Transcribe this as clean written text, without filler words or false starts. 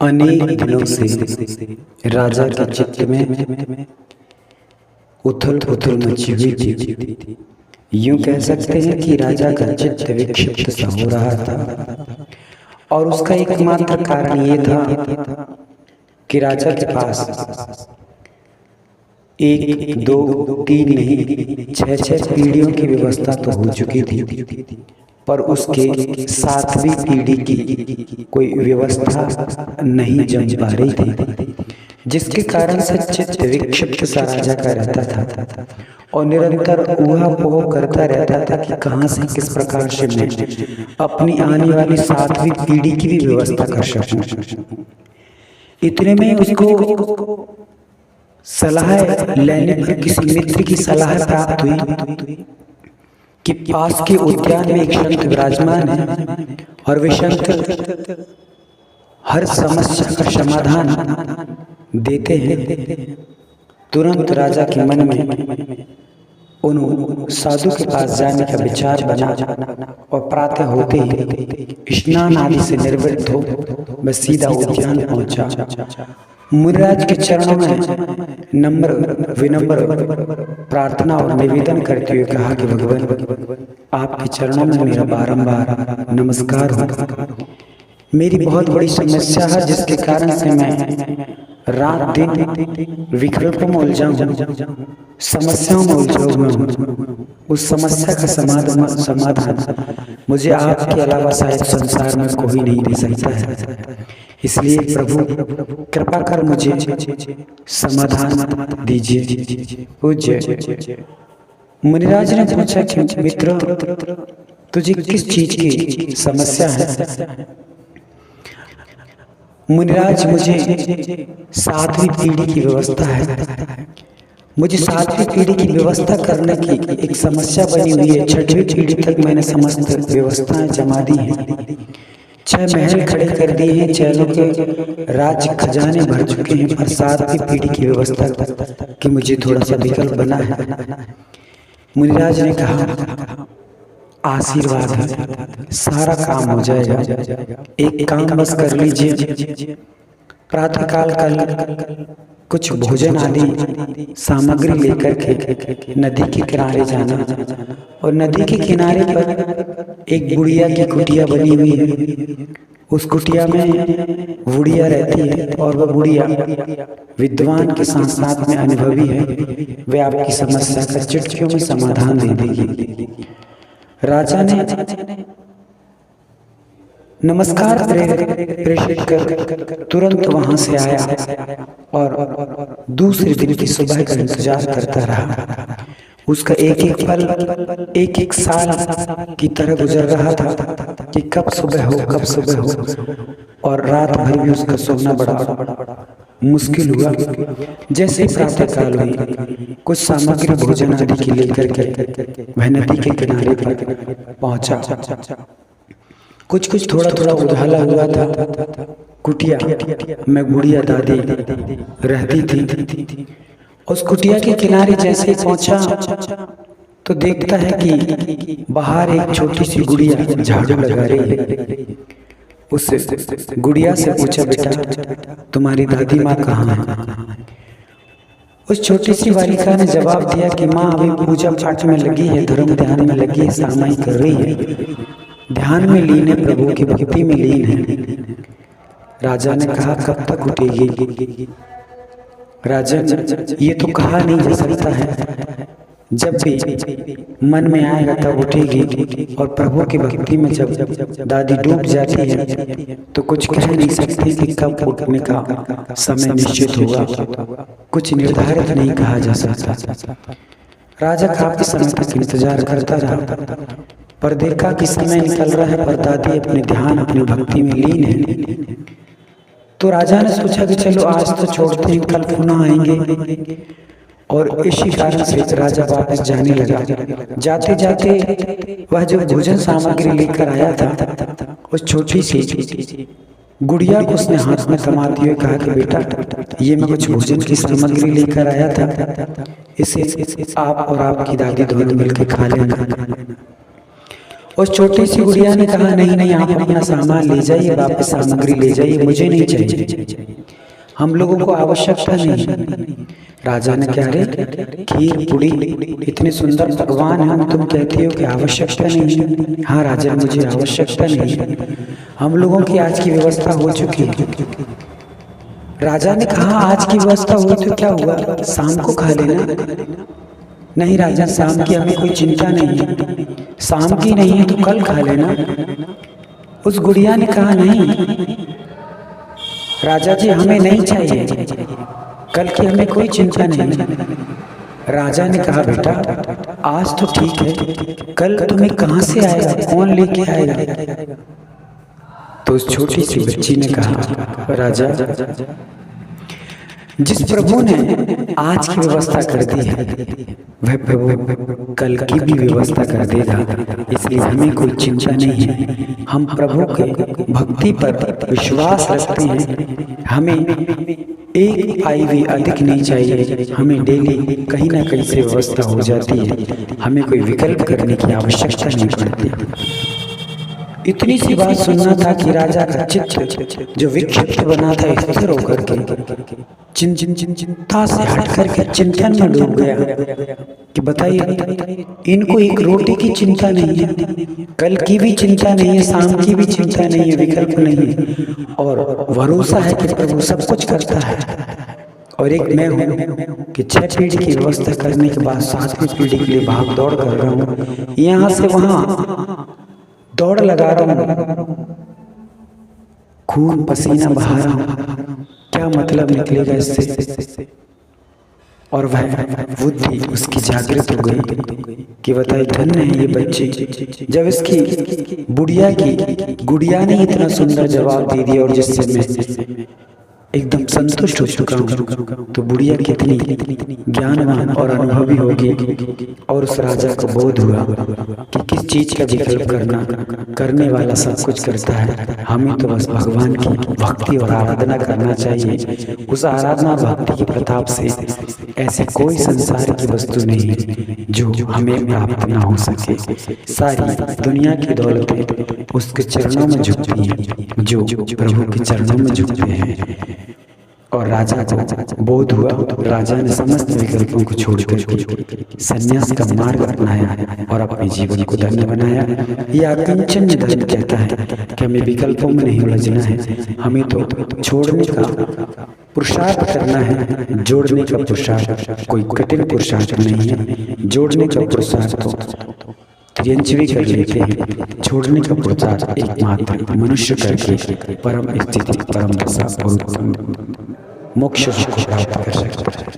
अनेक दिनों से राजा के चित्त में उथल पुथल मची हुई थी। यूं कह सकते हैं कि राजा का चित्त विक्षिप्त सा हो रहा था और उसका एकमात्र कारण ये था कि राजा के पास एक दो तीन नहीं छह पीढ़ियों की व्यवस्था तो हो चुकी थी, पर उसके सातवीं पीढ़ी की कोई व्यवस्था नहीं जम पा रही थी, जिसके कारण से चित्त विक्षिप्त सा राजा का रहता था और निरंतर ऊहापोह करता रहता था कि कहाँ से किस प्रकार से मैं अपनी आने वाली सातवीं पीढ़ी की भी व्यवस्था कर सकूं। इतने में उसको सलाह लेने पर किसी मित्र की सलाह प्राप्त हुई कि पास के उद्यान में एक संत विराजमान है और वे संत हर समस्या का समाधान देते हैं। तुरंत राजा के मन में उन साधु के पास जाने का विचार बना और प्रातः होते ही स्नान आदि से निवृत्त हो मैं सीधा उद्यान पहुंचा। मुनिराज के चरणों में विनम्र प्रार्थना और निवेदन करते हुए कहा कि भगवान, आपके चरणों में मेरा बारंबार नमस्कार हो। मेरी बहुत बड़ी समस्या है जिसके कारण से मैं रात दिन विकल्पों में उलझा हूँ, समस्याओं में उलझा हुआ हूँ। उस समस्या का समाधान मुझे आपके अलावा शायद संसार में कोई नहीं दे सकता है। इसलिए प्रभु कृपा कर मुझे समाधान दीजिए। पूज्य मुनिराज ने पूछा कि मित्र, तुझे किस चीज की समस्या है? मुनिराज, मुझे सातवीं पीढ़ी की व्यवस्था है। मुझे सातवीं पीढ़ी की व्यवस्था करने की एक समस्या बनी हुई है। छठवीं पीढ़ी तक मैंने समस्त व्यवस्थाएं जमा दी हैं, 6 महल खड़े कर दिए हैं, 6 लोग के राज्य खजाने भर चुके हैं, पर सातवीं पीढ़ी की व्यवस्था कि मुझे थोड़ा सा विकल्प बना है। मुनिराज ने कहा, आशीर्वाद है, सारा काम हो जाएगा। एक काम बस कर लीजिए, प्रातःकाल कल कुछ भोजन आदि सामग्री लेकर के नदी के किनारे जाना और नदी के किनारे पर एक गुड़िया की कुटिया बनी हुई है। उस कुटिया में बुढ़िया रहती है और वह बुढ़िया विद्वान के साथ साथ में अनुभवी है। वे आपकी समस्या का चुटकियों में समाधान दे देगी। राजा ने नमस्कार प्रेषित कर तुरंत वहां से आया और दूसरे दिन की सुबह का इंतजार करता रहा। उसका एक एक पल एक साल की तरह गुजर रहा था कि कब सुबह हो, और रात भर भी उसका सोना बड़ा मुश्किल हुआ। जैसे प्रातःकाल हुई, कुछ सामग्री भोजन आदि की लेकर के वह नदी के किनारे पर पहुंचा। कुछ थोड़ा उजाला हुआ था। कुटिया में बुढ़िया दादी रहती थी। उस कुटिया के किनारे जैसे पहुंचा तो देखता है कि बाहर एक छोटी सी गुड़िया झाड़ू लगा रही है। उस गुड़िया से पूछा, बेटा तुम्हारी दादी माँ कहाँ है? उस छोटी सी बालिका ने जवाब दिया कि माँ अभी पूजा पाठ में लगी है, धर्म ध्यान में लगी है, सामाई कर रही है, ध्यान में लीन है, प्रभु की भक्ति में लीन है। राजा ने कहा, कब तक उठेगी? राजन, ये तो कहा नहीं जा सकता है, जब भी मन में आएगा तब उठेगी। और प्रभु की भक्ति में जब दादी डूब जाती है तो कुछ कह नहीं सकती कि कब उठने का समय निश्चित होगा, कुछ निर्धारित नहीं कहा जा सकता। राजा काफी समय तक इंतजार करता रहा, पर देखा कि समय निकल रहा है, पर दादी अपने ध्यान अपनी भक्ति में लीन है। तो राजा ने सोचा कि चलो आज तो छोड़ते हैं, कल पुनः आएंगे, और इसी कारण से राजा वापस जाने लगा। जाते जाते वह जो भोजन सामग्री लेकर आया था, उस छोटी सी गुड़िया को उसने हाथ में थमाते हुए कहा कि बेटा, ये मैं कुछ भोजन की सामग्री लेकर आया था, इसे आप और आपकी दादी दोनों मिलकर खा लेना। उस छोटी सी गुड़िया ने कहा, नहीं नहीं, आप अपना सामान ले जाइए, वापस सामग्री ले जाइए, मुझे नहीं चाहिए, हम लोगों को आवश्यकता नहीं। राजा ने कहा, अरे खीर पूड़ी इतने सुंदर पकवान हैं, तुम कहती हो कि आवश्यकता नहीं। हाँ राजा, मुझे आवश्यकता नहीं, हम लोगों की आज की व्यवस्था हो चुकी है। राजा ने कहा, आज की व्यवस्था हुई तो क्या हुआ, शाम को खा लेना। नहीं राजा, शाम की हमें कोई चिंता नहीं है, शाम की नहीं है तो कल खा लेना। उस गुड़िया ने कहा, नहीं राजा जी, हमें नहीं चाहिए, कल की हमें कोई चिंता नहीं। राजा ने कहा, बेटा आज तो ठीक है, कल तुम्हें कहाँ से आएगा, कौन लेके आएगा? तो उस छोटी सी बच्ची ने कहा, राजा जिस प्रभु ने आज की व्यवस्था कर दी है, वह प्रभु कल की भी व्यवस्था कर देगा, इसलिए हमें कोई चिंता नहीं है। हम प्रभु के भक्ति पर विश्वास रखते हैं, हमें एक पाई भी अधिक नहीं चाहिए, हमें डेली कहीं ना कहीं से व्यवस्था हो जाती है, हमें कोई विकल्प करने की आवश्यकता नहीं पड़ती। इतनी सी बात सुनना था कि राजा का चित्त जो विक्षिप्त बना था स्थिर होकर के चिंता से हट करके चिंतन में डूब गया कि बताइए, इनको एक रोटी की चिंता नहीं है, कल की भी चिंता नहीं है, शाम की भी चिंता नहीं है, विकल्प नहीं है, और भरोसा है कि प्रभु सब कुछ करता है। और एक मैं हूँ कि 6 पीढ़ी की व्यवस्था करने के बाद 7वीं पीढ़ी के लिए भाग दौड़ कर रहा हूँ, यहाँ से वहाँ दौड़ लगा रहा हूँ, खून पसीना बहा रहा हूँ, क्या मतलब निकलेगा इससे? और वह बुद्धि उसकी जागृत हो गई कि बताइए, धन्य है ये बच्ची, जब इसकी गुड़िया ने इतना सुंदर जवाब दे दिया और जिससे मैं एकदम संतुष्ट हो चुका हूँ, तो बुढ़िया कितनी ज्ञानवान और अनुभवी होगी। और उस राजा को बोध हुआ कि किस चीज का विकल्प करने वाला सब कुछ करता है, हमें तो बस भगवान की भक्ति और आराधना करना चाहिए। उस आराधना भक्ति के प्रताप से ऐसी कोई संसार की वस्तु नहीं है जो हमें प्राप्त ना हो सके। सारी दुनिया की दौलतें उसके चरणों में झुकती हैं, जो प्रभु के चरणों में झुकते हैं। और राजा को बोध हुआ, राजा ने समस्त विकल्पों को छोड़कर संन्यास का मार्ग अपनाया और अपने जीवन को धन्य बनाया। यह अकिंचन धर्म कहता है कि हमें विकल्पों में नहीं उलझना है, हमें तो छोड़ने का पुरुषार्थ करना है, जोड़ने का पुरुषार्थ कोई कठिन पुरुषार्थ नहीं है। जोड़ने का पुरुषार्थ तो त्रियंचवी कर लेते हैं, छोड़ने का पुरुषार्थ एकमात्र मनुष्य करके परम स्थिति, परम दशा और मोक्ष को प्राप्त कर सकता है।